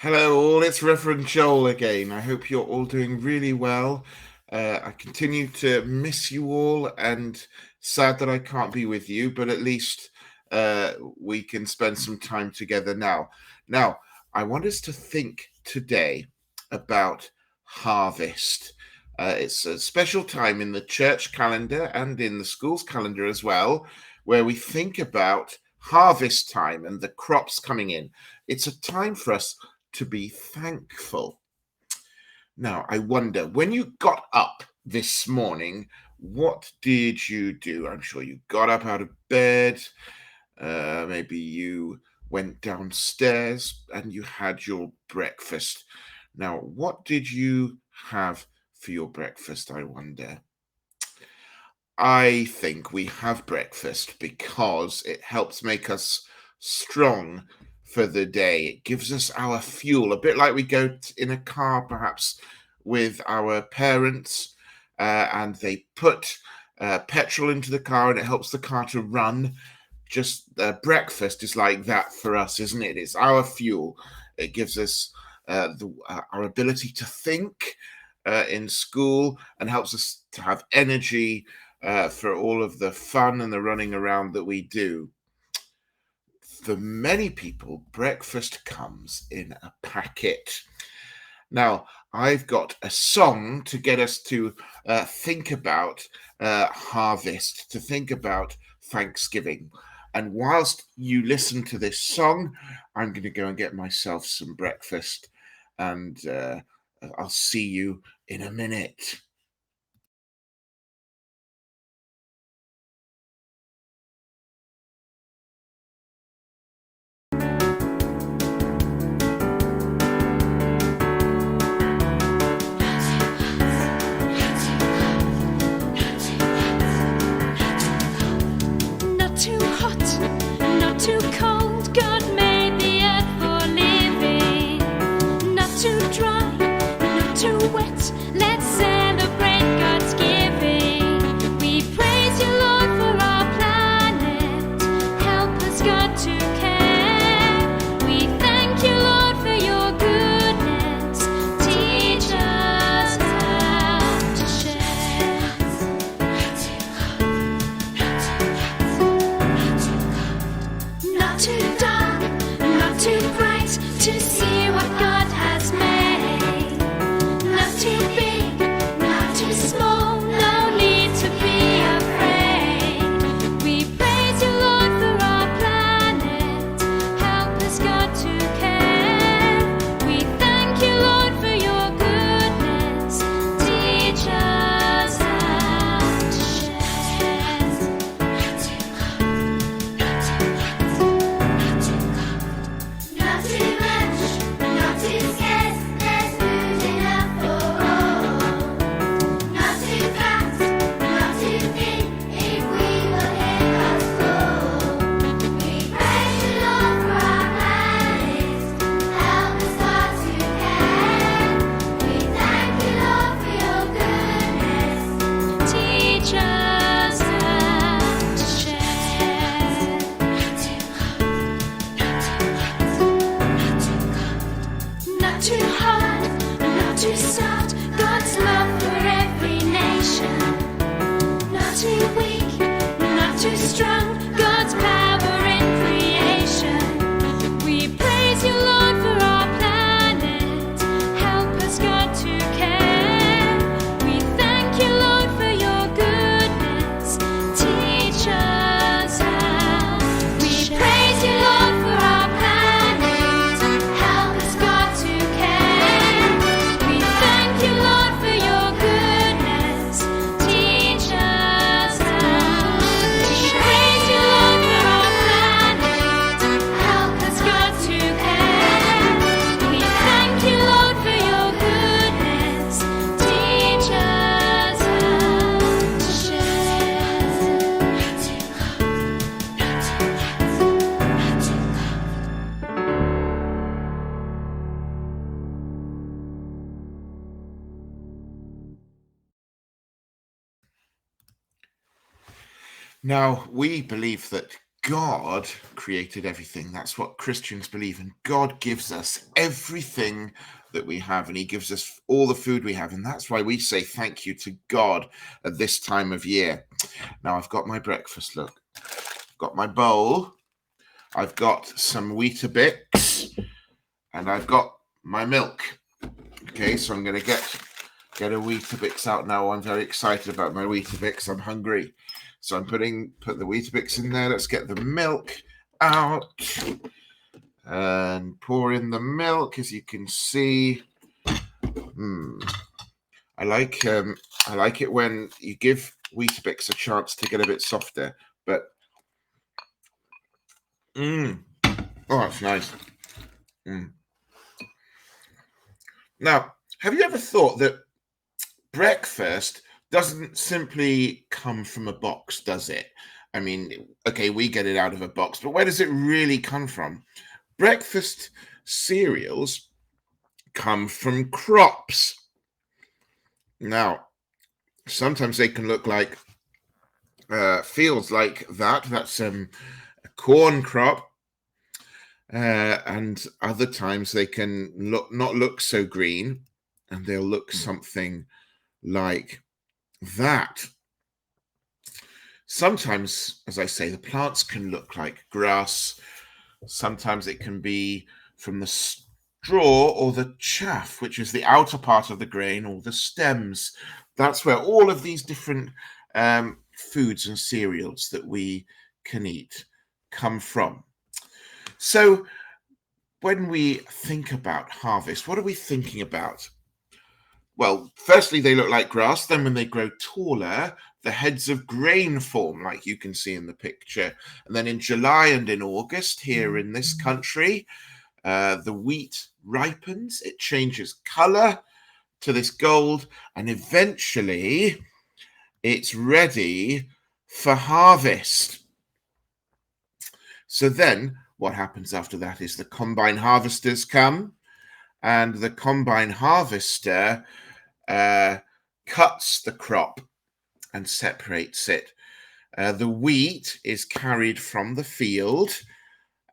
Hello, all. It's Reverend Joel again. I hope you're all doing really well. I continue to miss you all and sad that I can't be with you, but at least we can spend some time together now. Now, I want us to think today about harvest. It's a special time in the church calendar and in the school's calendar as well, where we think about harvest time and the crops coming in. It's a time for us to be thankful. Now, I wonder, when you got up this morning, what did you do? I'm sure you got up out of bed. Maybe you went downstairs and you had your breakfast. Now, what did you have for your breakfast, I wonder? I think we have breakfast because it helps make us strong for the day. It gives us our fuel, a bit like we go in a car, perhaps with our parents, and they put petrol into the car and it helps the car to run. Just breakfast is like that for us, isn't it? It's our fuel. It gives us our ability to think in school and helps us to have energy for all of the fun and the running around that we do. For many people, breakfast comes in a packet. Now, I've got a song to get us to think about harvest, to think about Thanksgiving. And whilst you listen to this song, I'm going to go and get myself some breakfast, and I'll see you in a minute. Not too hot, not too cold. God made the earth for living. Not too dry, not too wet. Let's celebrate God's giving. We praise you, Lord, for our planet. Help us, God, to care. We thank you, Lord, for your goodness. Teach us how to share. Not too dark, not too bright, to see what God has made. Not too big, not too small, no need to be afraid. We praise you, Lord, for our planet. Help us, God, to care. We thank you, Lord, for your goodness. Teach us how to share. Not too much, not too scarce, there's food enough for all. Not too fast, not too thin, if we will hear God's call. We praise you, Lord, for our planet. Help us, God, to care. We thank you, Lord, for your goodness. Teach us how to share. Not too hard, not too soft, God's love for every nation. Not too weak, not too strong, God's power in creation. We praise you, Lord, for our planet. Help us, God, to care. We thank you, Lord, for your goodness. Teach us how. We praise you, Lord, for our planet. Help us, God, to care. We thank you, Lord, for your goodness. Teach us how. We praise you, Lord, for our planet. Help us, God, to care. We thank you, Lord, for your goodness. Teach us how to share. Now, we believe that God created everything. That's what Christians believe. And God gives us everything that we have, and he gives us all the food we have. And that's why we say thank you to God at this time of year. Now I've got my breakfast, look. I've got my bowl. I've got some Weetabix, and I've got my milk. Okay, so I'm going to get a Weetabix out now. I'm very excited about my Weetabix. I'm hungry. So I'm put the Weetabix in there. Let's get the milk out and pour in the milk, as you can see. I like it when you give Weetabix a chance to get a bit softer. But oh, that's nice. Now, have you ever thought that breakfast doesn't simply come from a box, does it? I mean, okay, we get it out of a box, but where does it really come from? Breakfast cereals come from crops. Now, sometimes they can look like fields like that. That's a corn crop. And other times they can not look so green, and they'll look something like that. Sometimes, as I say, the plants can look like grass. Sometimes it can be from the straw or the chaff, which is the outer part of the grain, or the stems. That's where all of these different foods and cereals that we can eat come from. So when we think about harvest, what are we thinking about? Well, firstly, they look like grass. Then when they grow taller, the heads of grain form, like you can see in the picture. And then in July and in August, here in this country, the wheat ripens. It changes color to this gold, and eventually it's ready for harvest. So then what happens after that is the combine harvesters come, and the combine harvester cuts the crop and separates it. The wheat is carried from the field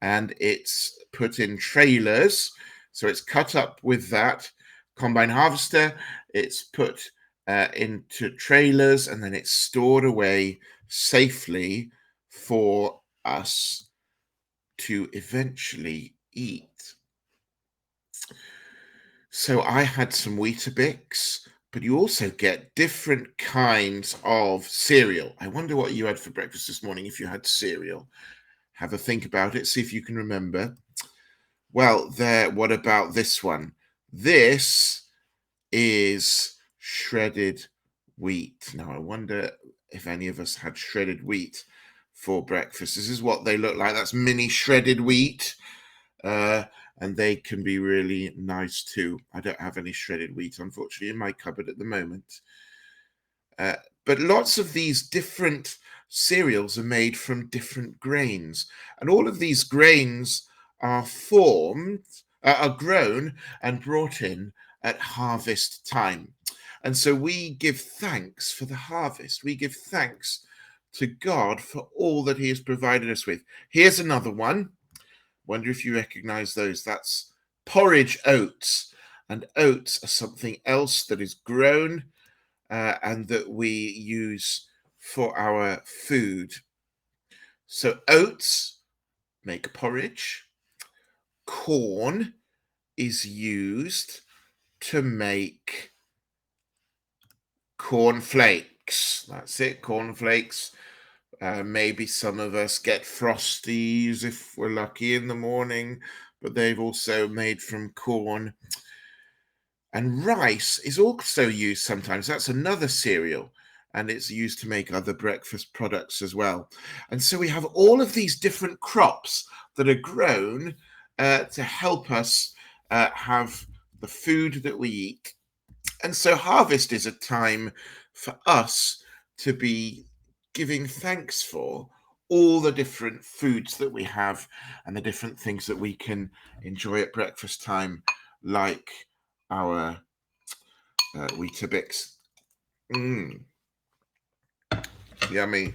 and it's put in trailers. So it's cut up with that combine harvester. It's put into trailers, and then it's stored away safely for us to eventually eat. So I had some Weetabix, but you also get different kinds of cereal. I wonder what you had for breakfast this morning if you had cereal. Have a think about it, see if you can remember. Well, what about this one? This is shredded wheat. Now, I wonder if any of us had shredded wheat for breakfast. This is what they look like. That's mini shredded wheat. And they can be really nice too. I don't have any shredded wheat, unfortunately, in my cupboard at the moment. But lots of these different cereals are made from different grains. And all of these grains are grown and brought in at harvest time. And so we give thanks for the harvest. We give thanks to God for all that he has provided us with. Here's another one. Wonder if you recognize those. That's porridge oats. And oats are something else that is grown and that we use for our food. So oats make porridge. Corn is used to make cornflakes. That's it, cornflakes. Maybe some of us get Frosties if we're lucky in the morning, but they've also made from corn. And rice is also used sometimes. That's another cereal, and it's used to make other breakfast products as well. And so we have all of these different crops that are grown to help us have the food that we eat. And so harvest is a time for us to be giving thanks for all the different foods that we have and the different things that we can enjoy at breakfast time, like our Weetabix. Yummy.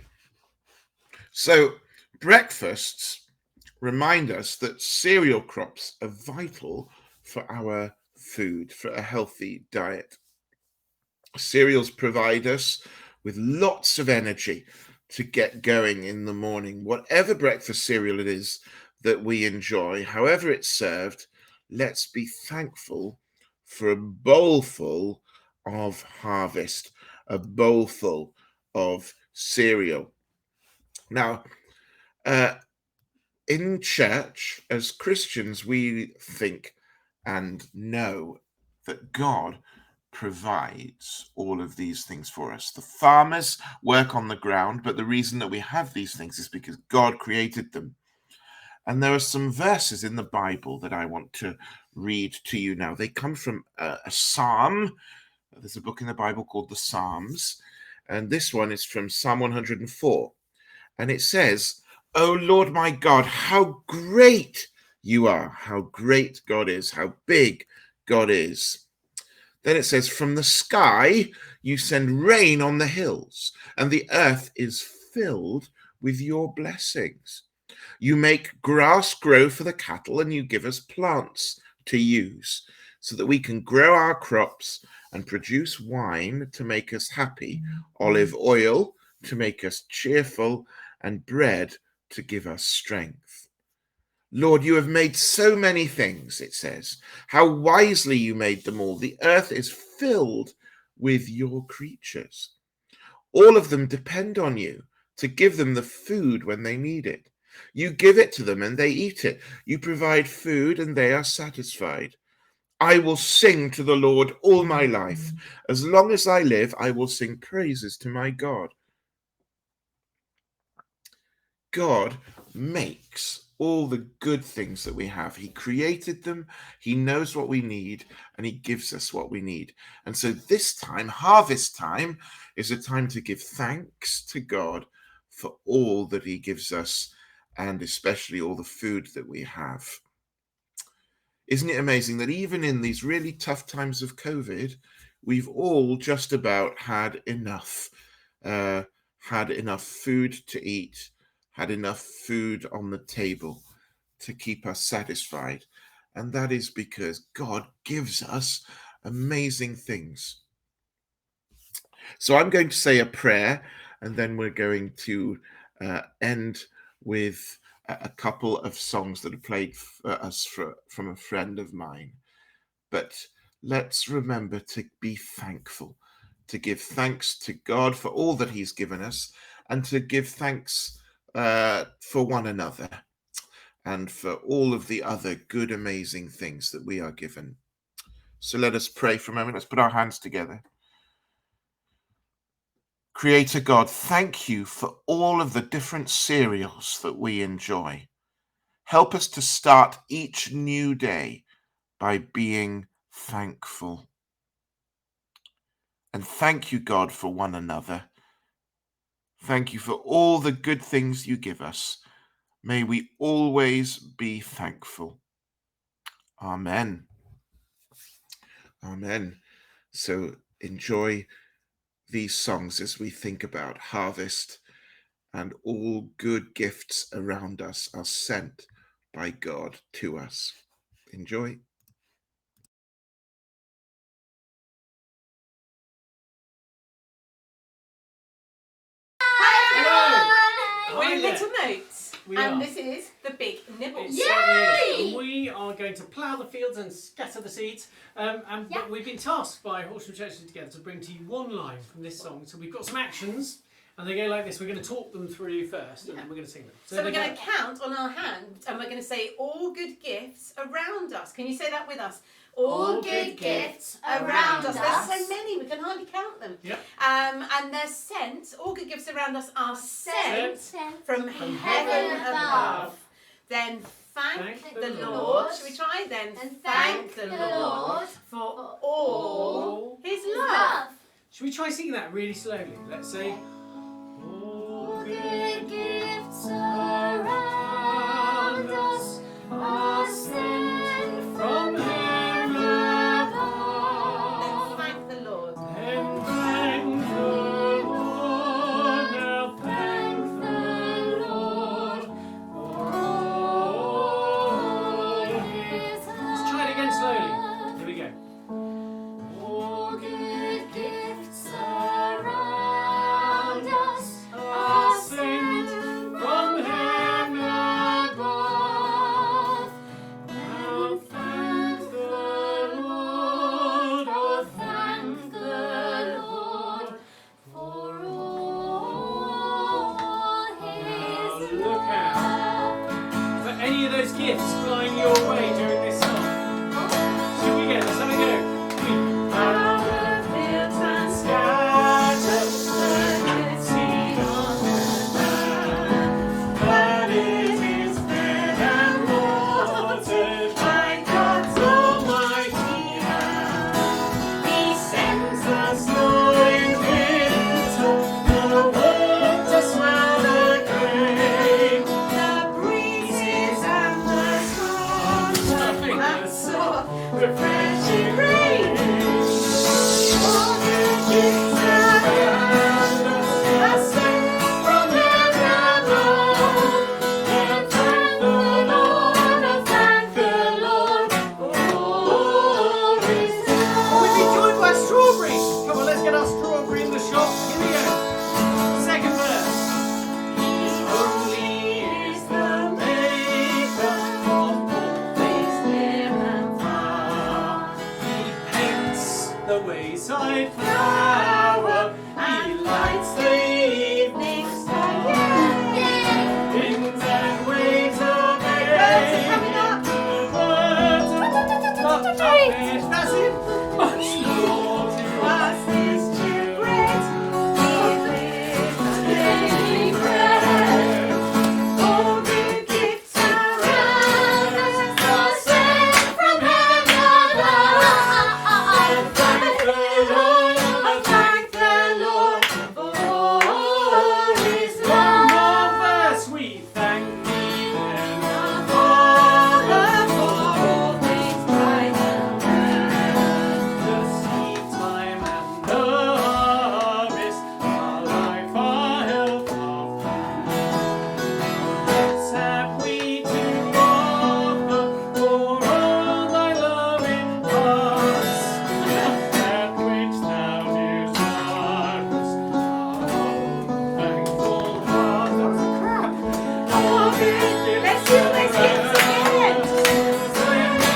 So Breakfasts remind us that cereal crops are vital for our food, for a healthy diet. Cereals provide us with lots of energy to get going in the morning. Whatever breakfast cereal it is that we enjoy, however it's served, let's be thankful for a bowlful of harvest, a bowlful of cereal. Now, in church, as Christians, we think and know that God provides all of these things for us. The farmers work on the ground, but the reason that we have these things is because God created them. And there are some verses in the Bible that I want to read to you now. They come from a psalm. There's a book in the Bible called the Psalms, and this one is from Psalm 104. And it says, "O Lord my God, how great you are, how great God is, how big God is." Then it says, "From the sky you send rain on the hills, and the earth is filled with your blessings. You make grass grow for the cattle, and you give us plants to use, so that we can grow our crops and produce wine to make us happy, olive oil to make us cheerful, and bread to give us strength. Lord, you have made so many things," it says. "How wisely you made them all. The earth is filled with your creatures. All of them depend on you to give them the food when they need it. You give it to them and they eat it. You provide food and they are satisfied. I will sing to the Lord all my life. As long as I live, I will sing praises to my God." God makes all the good things that we have. He created them, he knows what we need, and he gives us what we need. And so this time, harvest time, is a time to give thanks to God for all that he gives us, and especially all the food that we have. Isn't it amazing that even in these really tough times of COVID, we've all just about had enough food to eat, had enough food on the table to keep us satisfied. And that is because God gives us amazing things. So I'm going to say a prayer, and then we're going to end with a couple of songs that are played for us from a friend of mine. But let's remember to be thankful, to give thanks to God for all that he's given us, and to give thanks for one another and for all of the other good, amazing things that we are given. So let us pray for a moment. Let's put our hands together. Creator God, thank you for all of the different cereals that we enjoy. Help us to start each new day by being thankful. And thank you, God, for one another. Thank you for all the good things you give us. May we always be thankful. Amen. Amen. So enjoy these songs as we think about harvest, and all good gifts around us are sent by God to us. Enjoy. We're Little Notes, And this is the Big Nibbles. Yay! We are going to plough the fields and scatter the seeds. But we've been tasked by Horsham Church Together to bring to you one line from this song. So we've got some actions, and they go like this. We're going to talk them through first, and then we're going to sing them. So we're going to count on our hand, and we're going to say all good gifts around us. Can you say that with us? All good gifts around us. There's so many, we can hardly count them. Yep. And they're sent, all good gifts around us are sent from heaven above. Then thank the Lord. Should we try then? And thank the Lord for all his love. Should we try singing that really slowly? Let's say, all good gifts around us are sent from heaven above. Then thank the Lord. Then thank the Lord. Now thank the Lord gifts flying your way during this song. Should we get this? Have a go. Flower fields and scattered the seed on the land, but it is fed and watered by God's almighty hand. He sends the snow in winter, the wind to swell the grain, the breezes and the sunshine and soft refreshing rain. All the gifts around us are sent from heaven above. And thank the Lord, oh, His love. We've been joined by strawberries. Come on, let's get our strawberry in the shop. Here we go. Second verse. Holy is the maker of all things near and far. Paints the wayside flower. He lights the evening star. Winds and waves obey. Birds are coming up. The birds are up ahead. That's it. Much more to Was this too great? We live a daily bread. All the gifts around us are sent from heaven above. And thank the Lord, for His One love. more verse. We thank Thee then. Father, for all things bright and The seed time and the harvest, our life, our health, our food. What have we to offer for all Thy loving hearts? That which Thou desirest, our thankful heart. That was a crap. all good. Let's do it again.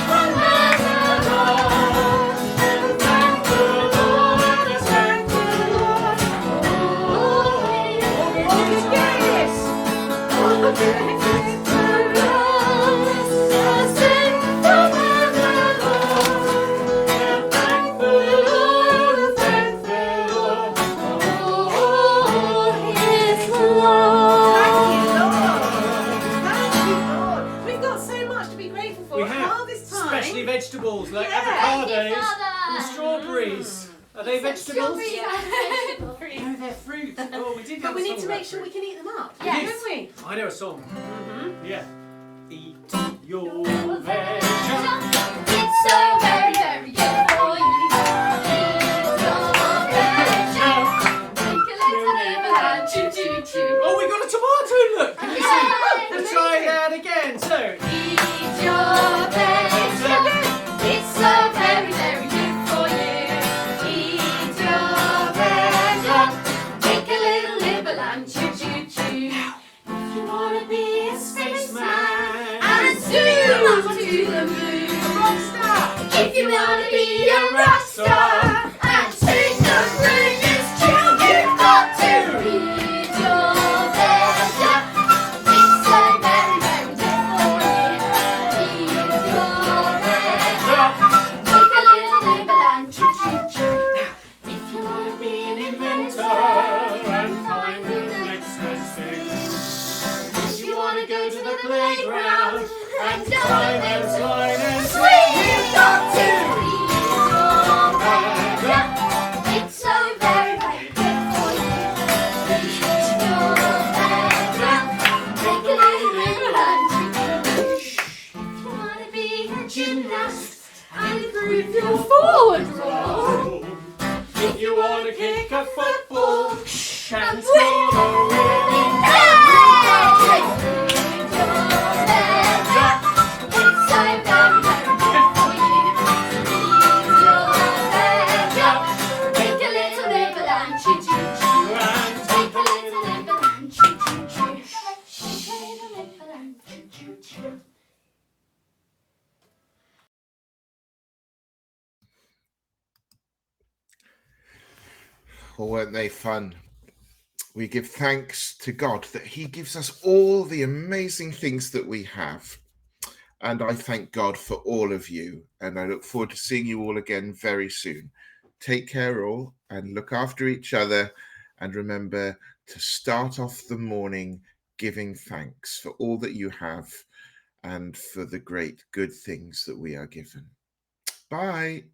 From heaven above. And thank the Lord, thank the Lord. All good gifts. All good gifts around us are sent from heaven above. And thank the Lord, for His love. Thank you, Lord. We've got so much to be grateful for. We And have all this time. especially vegetables like Yeah. avocados and strawberries. Are they vegetables? No, they're fruit. Oh, we did. But have we a need song to about make sure we fruit. can eat them up. Yes. Don't we? I know a song. Yeah. Eat your It's veg. so very, very good for you. Eat your veg. Drink a little liver and chew, chew, chew. Oh, we got a tomato. Look. Can you see? Yay! Let's try that again. So. Eat your veg. It's so very, very good for you. Eat your veg. Drink a little liver and chew, chew, chew. If you wanna be a spaceman and zoom to the moon, if you wanna be a rock star and sing the greatest tune, you've got to eat your veg. It's so very, very good for you. Eat your veg. Take a little nibble and chew, chew, chew. If you wanna be an inventor and find the next best thing, if you wanna go to the playground and climb and slide and swing, you've got to eat your veg. It's so very, very good for you. Eat your veg. Take a little nibble and chew, chew, chew. If you wanna be a gymnast and improve your forward roll, If you want to kick a football and score the winning Oh, weren't they fun? We give thanks to God that He gives us all the amazing things that we have. And I thank God for all of you. And I look forward to seeing you all again very soon. Take care all and look after each other. And remember to start off the morning giving thanks for all that you have and for the great good things that we are given. Bye.